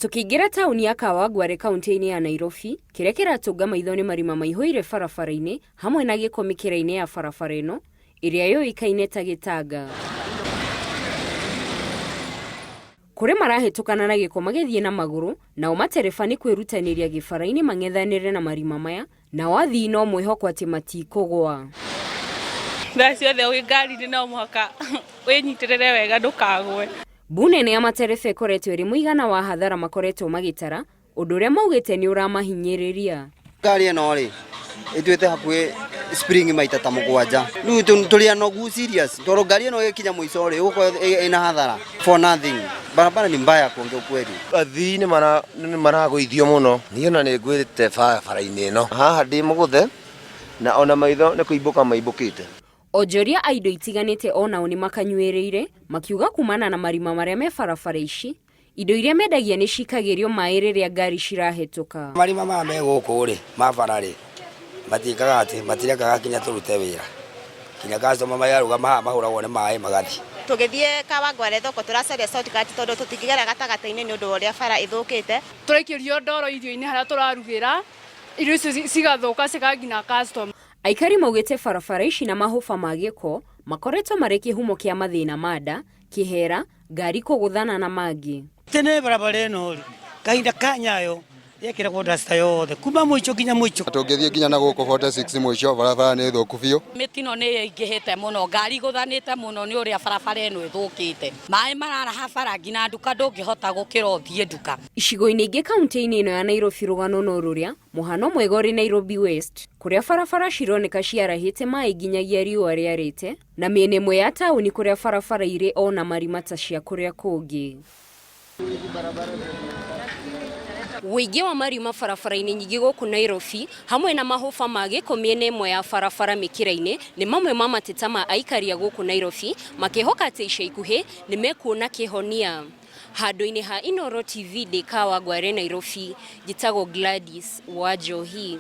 Tukiingira tauni ya Kawangware kaunti-inĩ ya Nairobi, kĩrĩa kĩratũnga maitho nĩ marima maihũire barabara-inĩ hamwe na gĩko mĩkĩra-inĩ ya barabara ĩno ĩrĩa yũĩkaine ta gĩtanga. Kũrĩ marahĩtũkana na gĩko magĩthiĩ na magũrũ, nao matereba nĩ kwĩrutanĩria gĩbara-inĩ mang'ethanĩre na marima maya, nao athii no mwĩhoko atĩ matikũgũa. Thaa ciothe wĩ ngari-inĩ no mũhaka wĩnyitĩrĩre wega ndũkagwe. Mbu nene ya matereba ĩkoretwo ĩrĩ mũigana wa hathara makoretwo magĩtara, ũndũ ũrĩa maugĩte nĩ ũramahinyĩrĩria. Ngari ĩno rĩ ĩtuĩte hakuhĩ spring maita ta mũgwanja. Rĩu tũrĩ no serious. Tondũ ngari ĩno ĩkinya mũico rĩ ũgũkorwo ĩna hathara for nothing. Barabara ni mbaya kuongea ukweli. Athii nĩ maragũithio mũno. Niĩ ona nĩ ngwĩrĩte barabara-inĩ ĩno. Haha ndĩ mũgũthe na ona maitho nĩ kũimbũka maimbũkĩte. Onjoria a indo itiganĩte onao nĩ makanyuĩrĩire, makiuga kumana na marima marĩa me barabara ici, indo iria mendagia nĩ cikagĩrio maĩ rĩrĩa ngari cirahĩtũka. Marima maya me gũkũ rĩ, ma bara rĩ, matikaga atĩ matirekaga kinya tũrute wĩra. Kinya customer mayarũgama haha mahũragwo nĩ maĩ magathi. Tũgĩthiĩ Kawangware thoko tũracaria shortcut tondũ tũtingĩgera gatagatĩ-inĩ nĩ ũndũ wa ũrĩa bara ĩthũkĩte. Tũraikĩrio ndoro irio-inĩ harĩa tũrarugĩra, irio icio cigathũka cikaginya customer. Aikari maugĩte barabara ici na mahuba ma gĩko makoretwo marĩ kĩhumo kĩa mathĩna ma nda, kĩhera, ngari kũgũthana na mangĩ. Tene barabara ĩno kahinda kanyayo yekĩragwo dasta yothe kuma mũico nginya mũico. Tũngĩthiĩ nginya na gũkũ 46 mũico barabara nĩ thũku biũ. Mĩtino nĩ ĩingĩhĩte mũno, ngari gũthanĩte mũno nĩ ũrĩa barabara ĩno ĩthũkĩte. Maĩ mararaha bara nginya nduka ndũngĩhota gũkĩra ũthiĩ nduka. Icigo-inĩ ingĩ kaunti-inĩ ĩno ya Nairobi rũgano no rũrĩa, mũhano mwega ũrĩ Nairobi West, kũrĩa barabara cironeka ciarahĩte maĩ nginyagia riũa rĩarĩte, na mĩena ĩmwe ya taũni kũrĩa barabara irĩ ona marima ta cia kũrĩa kũngĩ. Wĩingĩ wa marima barabara-inĩ nyingĩ gũkũ Nairobi hamwe na mahuba ma gĩko mĩena ĩmwe ya barabara mĩkĩra-inĩ nĩ mamwe ma mateta ma aikari a gũkũ Nairobi makĩhoka atĩ ica ikuhĩ nĩ mekuona kĩhonia. Handũ-inĩ ha Inooro TV ndĩ Kawangware Nairobi, njĩtagwo Gladys Wanjohi.